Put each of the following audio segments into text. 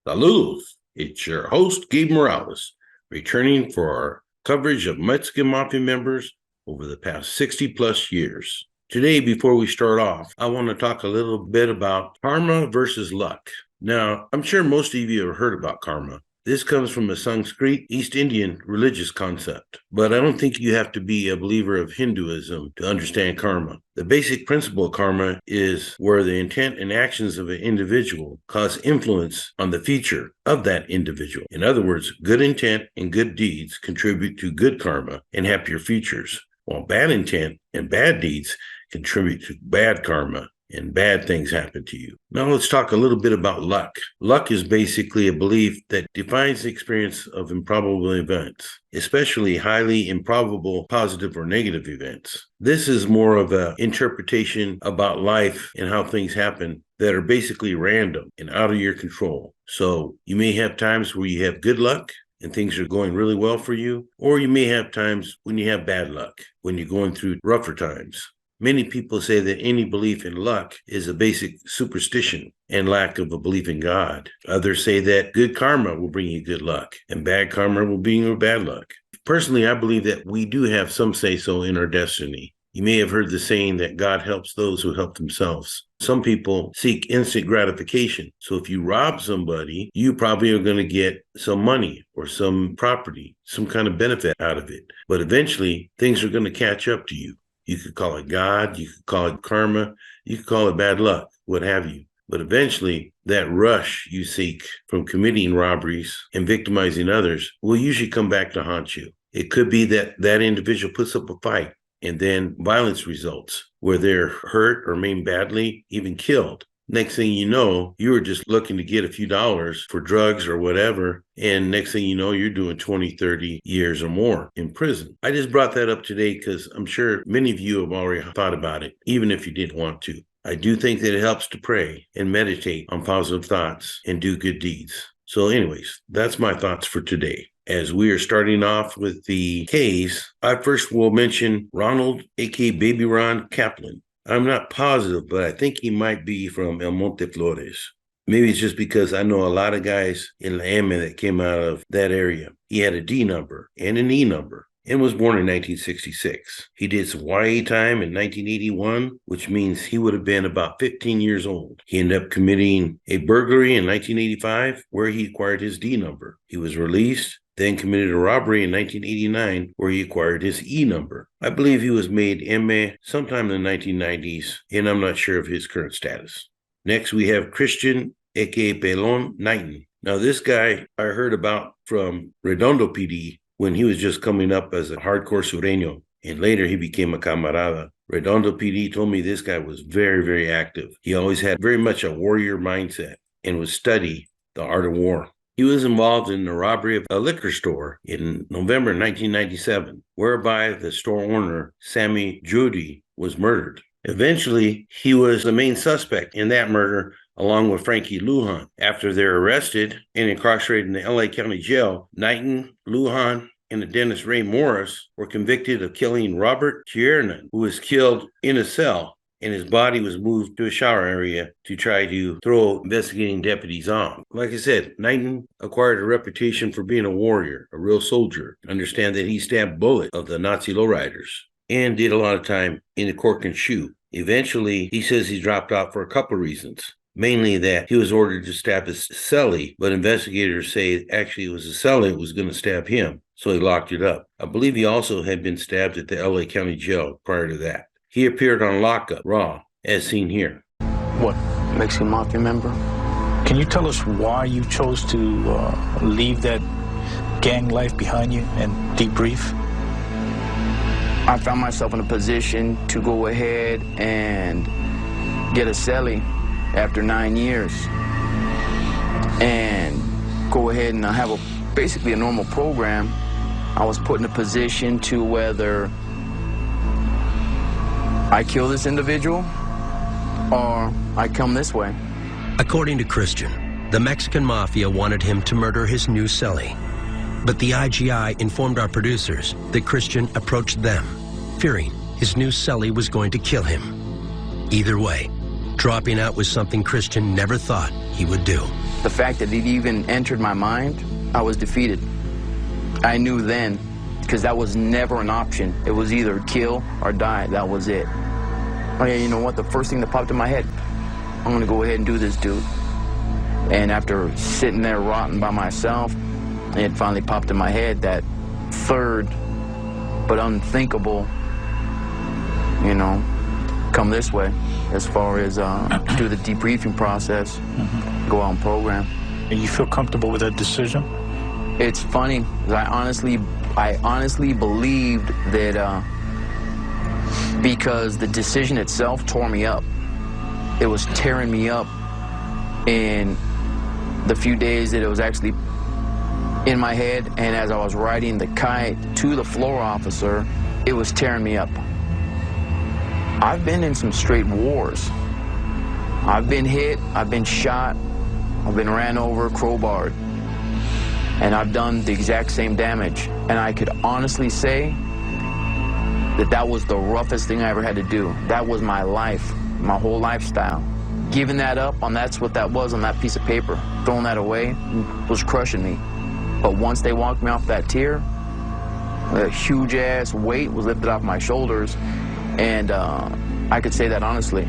Saludos, it's your host, Gabe Morales, returning for our coverage of Mexican Mafia members over the past 60 plus years. Today, before we start off, I want to talk a little bit about karma versus luck. Now, I'm sure most of you have heard about karma. This comes from a Sanskrit East Indian religious concept, but I don't think you have to be a believer of Hinduism to understand karma. The basic principle of karma is where the intent and actions of an individual cause influence on the future of that individual. In other words, good intent and good deeds contribute to good karma and happier futures, while bad intent and bad deeds contribute to bad karma and bad things happen to you. Now let's talk a little bit about luck. Luck is basically a belief that defines the experience of improbable events, especially highly improbable positive or negative events. This is more of an interpretation about life and how things happen that are basically random and out of your control. So you may have times where you have good luck and things are going really well for you, or you may have times when you have bad luck, when you're going through rougher times. Many people say that any belief in luck is a basic superstition and lack of a belief in God. Others say that good karma will bring you good luck and bad karma will bring you bad luck. Personally, I believe that we do have some say-so in our destiny. You may have heard the saying that God helps those who help themselves. Some people seek instant gratification. So if you rob somebody, you probably are going to get some money or some property, some kind of benefit out of it. But eventually, things are going to catch up to you. You could call it God, you could call it karma, you could call it bad luck, what have you. But eventually, that rush you seek from committing robberies and victimizing others will usually come back to haunt you. It could be that that individual puts up a fight and then violence results where they're hurt or maimed badly, even killed. Next thing you know, you were just looking to get a few dollars for drugs or whatever. And next thing you know, you're doing 20, 30 years or more in prison. I just brought that up today because I'm sure many of you have already thought about it, even if you didn't want to. I do think that it helps to pray and meditate on positive thoughts and do good deeds. So anyways, that's my thoughts for today. As we are starting off with the case, I first will mention Ronald, aka Baby Ron Kaplan. I'm not positive, but I think he might be from El Monte Flores. Maybe it's just because I know a lot of guys in La M that came out of that area. He had a D number and an E number and was born in 1966. He did some YA time in 1981, which means he would have been about 15 years old. He ended up committing a burglary in 1985 where he acquired his D number. He was released, then committed a robbery in 1989 where he acquired his E number. I believe he was made MA sometime in the 1990s, and I'm not sure of his current status. Next, we have Christian, a.k.a. Pelon Knighton. Now, this guy I heard about from Redondo PD when he was just coming up as a hardcore sureño, and later he became a camarada. Redondo PD told me this guy was very, very active. He always had very much a warrior mindset and would study the art of war. He was involved in the robbery of a liquor store in November 1997, whereby the store owner, Sammy Judy, was murdered. Eventually, he was the main suspect in that murder, along with Frankie Lujan. After they're arrested and incarcerated in the LA County Jail, Knighton, Lujan, and the dentist Ray Morris were convicted of killing Robert Hernan, who was killed in a cell, and his body was moved to a shower area to try to throw investigating deputies on. Like I said, Knighton acquired a reputation for being a warrior, a real soldier. Understand that he stabbed bullets of the Nazi lowriders and did a lot of time in the cork and shoe. Eventually, he says he dropped out for a couple of reasons. Mainly that he was ordered to stab his cellie, but investigators say actually it was the cellie that was going to stab him, so he locked it up. I believe he also had been stabbed at the LA County Jail prior to that. He appeared on lockup, raw, as seen here. What, Mexican Mafia member? Can you tell us why you chose to leave that gang life behind you and debrief? I found myself in a position to go ahead and get a cellie after 9 years and go ahead and have basically a normal program. I was put in a position to whether I kill this individual or I come this way. According to Christian, the Mexican Mafia wanted him to murder his new cellie. But the IGI informed our producers that Christian approached them, fearing his new cellie was going to kill him. Either way, dropping out was something Christian never thought he would do. The fact that it even entered my mind, I was defeated. I knew then, because that was never an option. It was either kill or die. That was it. Oh yeah, you know what? The first thing that popped in my head, I'm gonna go ahead and do this, dude. And after sitting there rotting by myself, it finally popped in my head that third but unthinkable, you know, come this way as far as do the debriefing process, go out and program. And you feel comfortable with that decision? It's funny, I honestly believed that because the decision itself tore me up. It was tearing me up in the few days that it was actually in my head, and as I was riding the kite to the floor officer, it was tearing me up. I've been in some straight wars. I've been hit, I've been shot, I've been ran over, crowbarred, and I've done the exact same damage. And I could honestly say that that was the roughest thing I ever had to do. That was my life, my whole lifestyle. Giving that up, that's what that was on that piece of paper. Throwing that away was crushing me. But once they walked me off that tier, a huge ass weight was lifted off my shoulders, and I could say that honestly.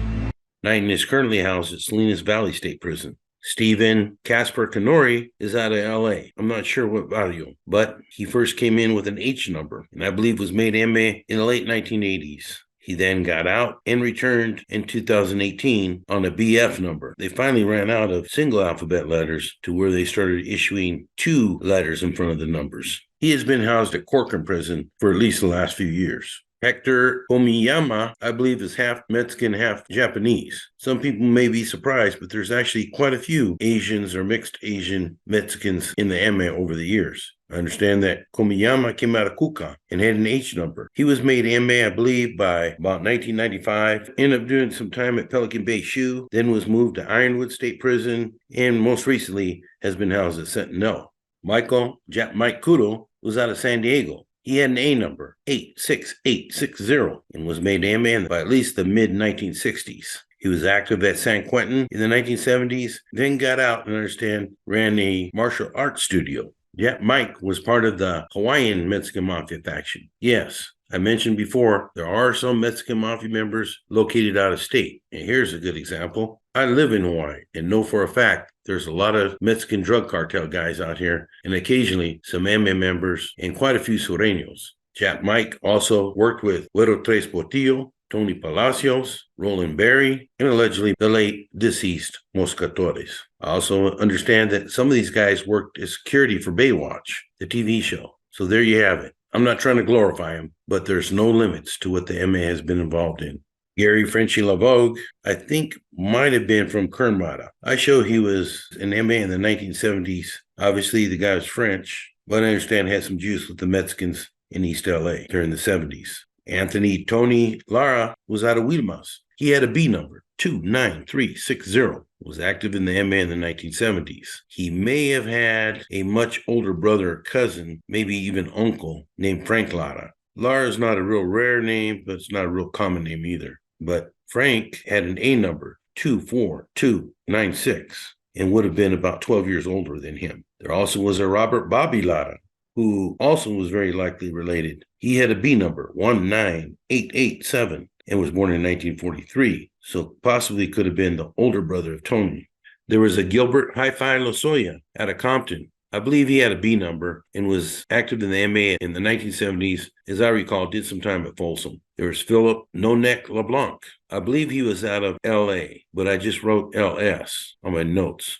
Knighton is currently housed at Salinas Valley State Prison. Stephen Casper Canori is out of L.A. I'm not sure what barrio, but he first came in with an H number, and I believe was made MA in the late 1980s. He then got out and returned in 2018 on a BF number. They finally ran out of single alphabet letters to where they started issuing 2 letters in front of the numbers. He has been housed at Corcoran Prison for at least the last few years. Hector Komiyama, I believe, is half Mexican, half Japanese. Some people may be surprised, but there's actually quite a few Asians or mixed Asian Mexicans in the MA over the years. I understand that Komiyama came out of Cuca and had an H number. He was made MA, I believe, by about 1995. Ended up doing some time at Pelican Bay SHU, then was moved to Ironwood State Prison, and most recently has been housed at Sentinel. Mike Kudo was out of San Diego. He had an A number, 86860, and was made MA by at least the mid-1960s. He was active at San Quentin in the 1970s, then got out and I understand ran a martial arts studio. Jack Mike was part of the Hawaiian Mexican Mafia faction. Yes, I mentioned before, there are some Mexican Mafia members located out of state. And here's a good example. I live in Hawaii and know for a fact there's a lot of Mexican drug cartel guys out here and occasionally some MA members and quite a few Sureños. Jack Mike also worked with Güero Tres Portillo, Tony Palacios, Roland Berry, and allegedly the late deceased Moscatores. I also understand that some of these guys worked as security for Baywatch, the TV show. So there you have it. I'm not trying to glorify him, but there's no limits to what the MA has been involved in. Gary Frenchy Lavogue, I think, might have been from Kernmata. I show he was an MA in the 1970s. Obviously, the guy was French, but I understand had some juice with the Mexicans in East LA during the 70s. Anthony Tony Lara was out of Wiedemas. He had a B number, 29360, was active in the MA in the 1970s. He may have had a much older brother or cousin, maybe even uncle, named Frank Lara. Lara is not a real rare name, but it's not a real common name either. But Frank had an A number, 24296, and would have been about 12 years older than him. There also was a Robert Bobby Lara, who also was very likely related. He had a B number, 19887, and was born in 1943, so possibly could have been the older brother of Tony. There was a Gilbert Hi-Fi Lozoya out of Compton. I believe he had a B number and was active in the MA in the 1970s. As I recall, did some time at Folsom. There was Philip No-Neck LeBlanc. I believe he was out of LA, but I just wrote LS on my notes.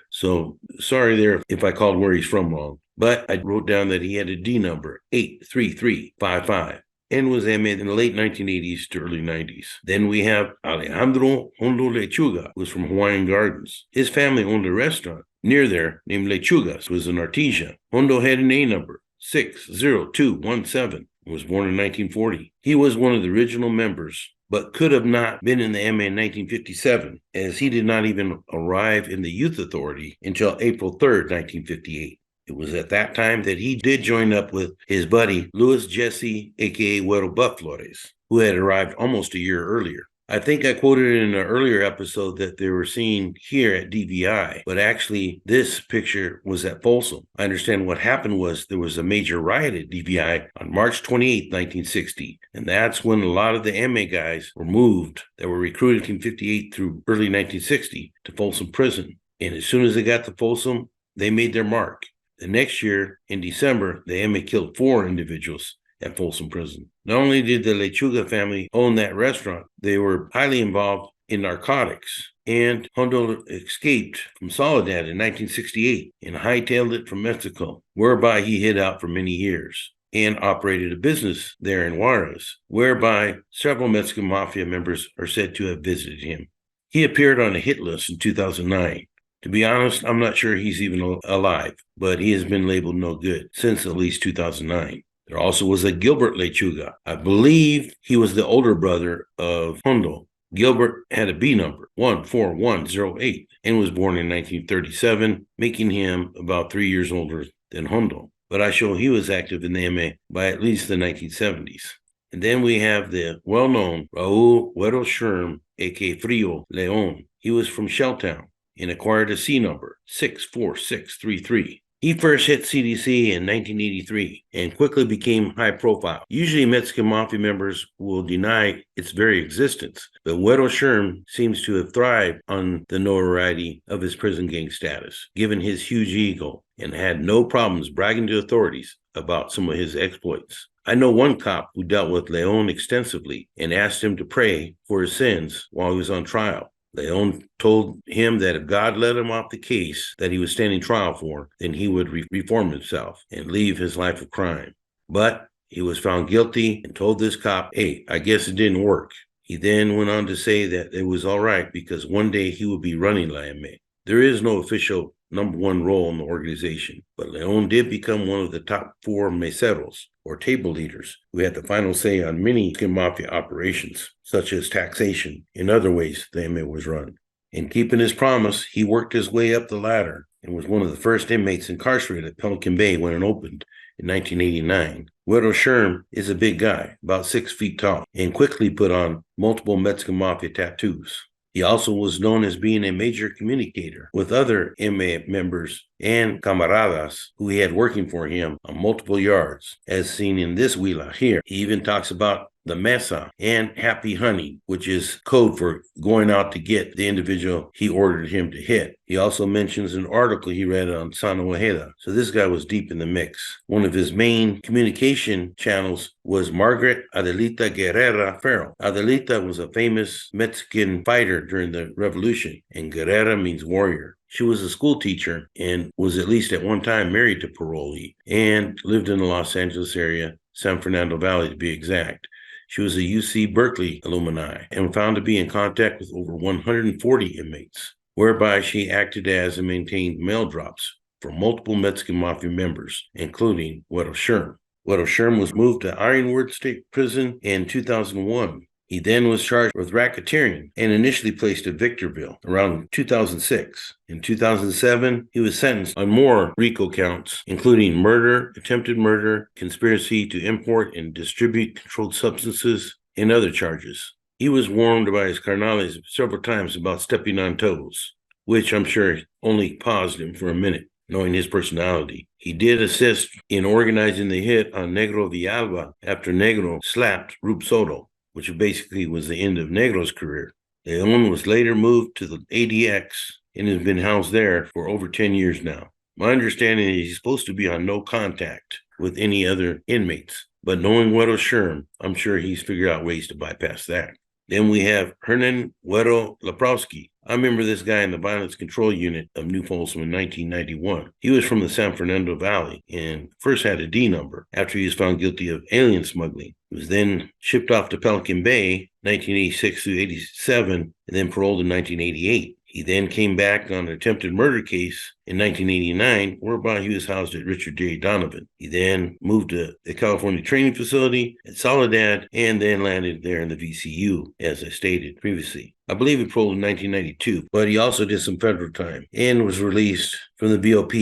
So sorry there if I called where he's from wrong. But I wrote down that he had a D number, 83355. And was MA in the late 1980s to early 90s. Then we have Alejandro Hondo Lechuga, who was from Hawaiian Gardens. His family owned a restaurant near there named Lechuga's, was an artisan. Hondo had an A number, 60217, and was born in 1940. He was one of the original members, but could have not been in the MA in 1957, as he did not even arrive in the Youth Authority until April 3rd, 1958. It was at that time that he did join up with his buddy, Louis Jesse, a.k.a. Güero Buff Flores, who had arrived almost a year earlier. I think I quoted in an earlier episode that they were seen here at DVI, but actually this picture was at Folsom. I understand what happened was there was a major riot at DVI on March 28, 1960, and that's when a lot of the MA guys were moved that were recruited in 58 through early 1960 to Folsom Prison. And as soon as they got to Folsom, they made their mark. The next year, in December, the MA killed 4 individuals at Folsom Prison. Not only did the Lechuga family own that restaurant, they were highly involved in narcotics. And Hondo escaped from Soledad in 1968 and hightailed it from Mexico, whereby he hid out for many years and operated a business there in Juarez, whereby several Mexican Mafia members are said to have visited him. He appeared on a hit list in 2009. To be honest, I'm not sure he's even alive, but he has been labeled no good since at least 2009. There also was a Gilbert Lechuga. I believe he was the older brother of Hondo. Gilbert had a B number, 14108, and was born in 1937, making him about 3 years older than Hondo. But I show he was active in the MA by at least the 1970s. And then we have the well-known Raul Güero Sherm, a.k.a. Frio Leon. He was from Shelltown and acquired a C number, 64633. He first hit CDC in 1983 and quickly became high profile. Usually Mexican Mafia members will deny its very existence, but Güero Sherm seems to have thrived on the notoriety of his prison gang status, given his huge ego, and had no problems bragging to authorities about some of his exploits. I know one cop who dealt with Leon extensively and asked him to pray for his sins while he was on trial. Leon told him that if God let him off the case that he was standing trial for, then he would reform himself and leave his life of crime. But he was found guilty and told this cop, hey, I guess it didn't work. He then went on to say that it was all right because one day he would be running La MA. There is no official number 1 role in the organization, but Leon did become one of the top 4 meseros, or table leaders, who had the final say on many Mafia operations, such as taxation and other ways the MA was run. In keeping his promise, he worked his way up the ladder and was one of the first inmates incarcerated at Pelican Bay when it opened in 1989. Güero Sherm is a big guy, about 6 feet tall, and quickly put on multiple Mexican Mafia tattoos. He also was known as being a major communicator with other MA members and camaradas who he had working for him on multiple yards, as seen in this huila here. He even talks about the mesa and happy hunting, which is code for going out to get the individual he ordered him to hit. He also mentions an article he read on San Ojeda. So this guy was deep in the mix. One of his main communication channels was Margaret Adelita Guerrera Ferro. Adelita was a famous Mexican fighter during the revolution, and Guerrera means warrior. She was a school teacher and was at least at one time married to parolee and lived in the Los Angeles area, San Fernando Valley to be exact. She was a UC Berkeley alumni and found to be in contact with over 140 inmates, whereby she acted as and maintained mail drops for multiple Mexican Mafia members, including Güero Sherm. Güero Sherm was moved to Ironwood State Prison in 2001. He then was charged with racketeering and initially placed at Victorville around 2006. In 2007, he was sentenced on more RICO counts, including murder, attempted murder, conspiracy to import and distribute controlled substances, and other charges. He was warned by his carnales several times about stepping on toes, which I'm sure only paused him for a minute, knowing his personality. He did assist in organizing the hit on Negro Villalba after Negro slapped Rube Soto, which basically was the end of Negro's career. Leon was later moved to the ADX and has been housed there for over 10 years now. My understanding is he's supposed to be on no contact with any other inmates, but knowing Güero Sherm, I'm sure he's figured out ways to bypass that. Then we have Hernan Güero Leprowski. I remember this guy in the Violence Control Unit of New Folsom in 1991. He was from the San Fernando Valley and first had a D number after he was found guilty of alien smuggling. He was then shipped off to Pelican Bay 1986 through 87 and then paroled in 1988. He then came back on an attempted murder case in 1989, whereby he was housed at Richard J. Donovan. He then moved to the California Training Facility at Soledad and then landed there in the VCU, as I stated previously. I believe he paroled in 1992, but he also did some federal time and was released from the BOP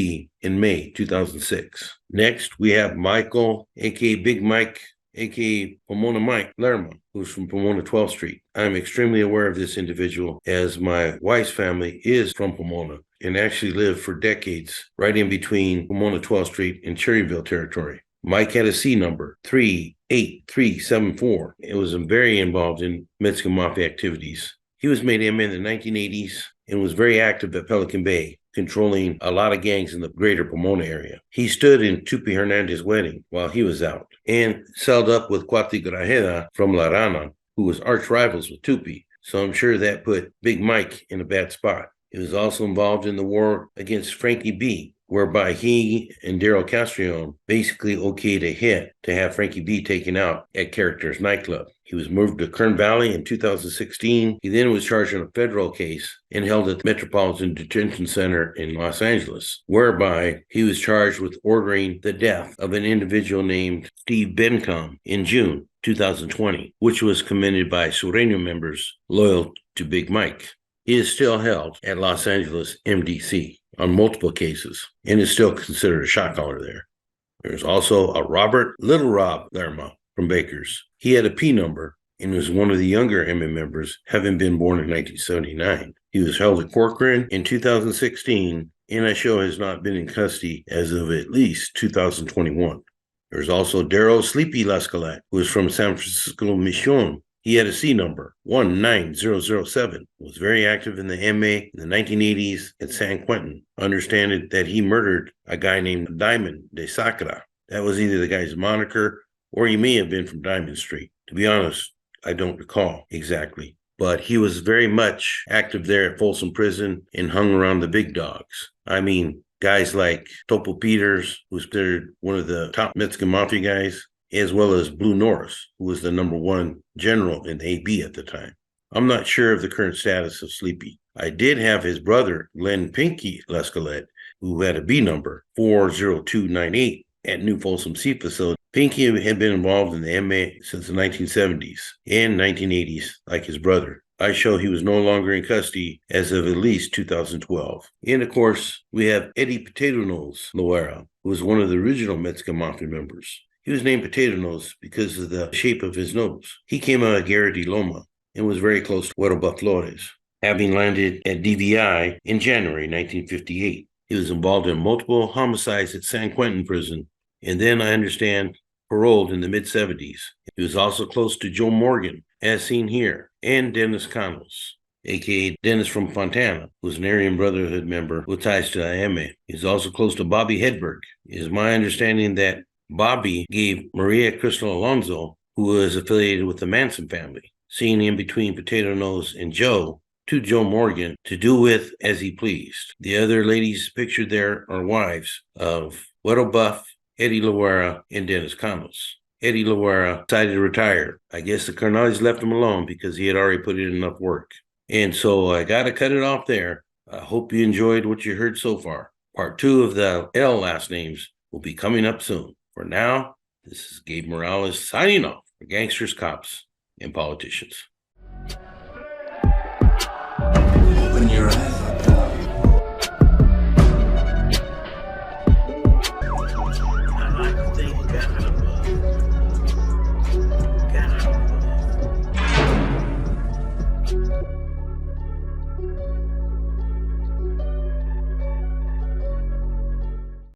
in May 2006. Next, we have Michael, a.k.a. Big Mike, a.k.a. Pomona Mike Lerma, who's from Pomona 12th Street. I'm extremely aware of this individual as my wife's family is from Pomona and actually lived for decades right in between Pomona 12th Street and Cherryville territory. Mike had a C number, 38374. It was very involved in Mexican Mafia activities. He was made M in the 1980s and was very active at Pelican Bay, controlling a lot of gangs in the greater Pomona area. He stood in Tupi Hernandez's wedding while he was out and celled up with Cuati Grajeda from La Rana, who was arch rivals with Tupi. So I'm sure that put Big Mike in a bad spot. He was also involved in the war against Frankie B, whereby he and Daryl Castrione basically okayed a hit to have Frankie B taken out at Characters nightclub. He was moved to Kern Valley in 2016. He then was charged in a federal case and held at the Metropolitan Detention Center in Los Angeles, whereby he was charged with ordering the death of an individual named Steve Bencom in June 2020, which was committed by Sureño members loyal to Big Mike. He is still held at Los Angeles MDC on multiple cases and is still considered a shot caller there. There's also a Robert Little Rob Lerma from Bakers. He had a P number and was one of the younger MM members, having been born in 1979. He was held at Corcoran in 2016, and I show has not been in custody as of at least 2021. There's also Daryl Sleepy Lascalet, who is from San Francisco Mission. He had a C number, 19007, was very active in the MA in the 1980s at San Quentin. Understand that he murdered a guy named Diamond de Sacra. That was either the guy's moniker or he may have been from Diamond Street. To be honest, I don't recall exactly. But he was very much active there at Folsom Prison and hung around the big dogs. I mean, guys like Topo Peters, who's considered one of the top Mexican Mafia guys, as well as Blue Norris, who was the #1 general in AB at the time. I'm not sure of the current status of Sleepy. I did have his brother, Glenn Pinky Lascalet, who had a B number, 40298, at New Folsom C facility. Pinky had been involved in the MA since the 1970s and 1980s, like his brother. I show he was no longer in custody as of at least 2012. And of course, we have Eddie Potato Nose Loara, who was one of the original Mexican Mafia members. He was named Potato Nose because of the shape of his nose. He came out of Guerra de Loma and was very close to Huerba Flores, having landed at DVI in January 1958. He was involved in multiple homicides at San Quentin prison, and then I understand paroled in the mid-70s. He was also close to Joe Morgan, as seen here, and Dennis Canos, a.k.a. Dennis from Fontana, who was an Aryan Brotherhood member with ties to IMA. He's also close to Bobby Hedberg. It is my understanding that Bobby gave Maria Crystal Alonso, who was affiliated with the Manson family, seen in between Potato Nose and Joe, to Joe Morgan to do with as he pleased. The other ladies pictured there are wives of Weddle Buff, Eddie Loara, and Dennis Canos. Eddie Loara decided to retire. I guess the Carnales left him alone because he had already put in enough work. And so I got to cut it off there. I hope you enjoyed what you heard so far. Part 2 of the L last names will be coming up soon. For now, this is Gabe Morales signing off for Gangsters, Cops, and Politicians. Open your eyes. I like to think kind of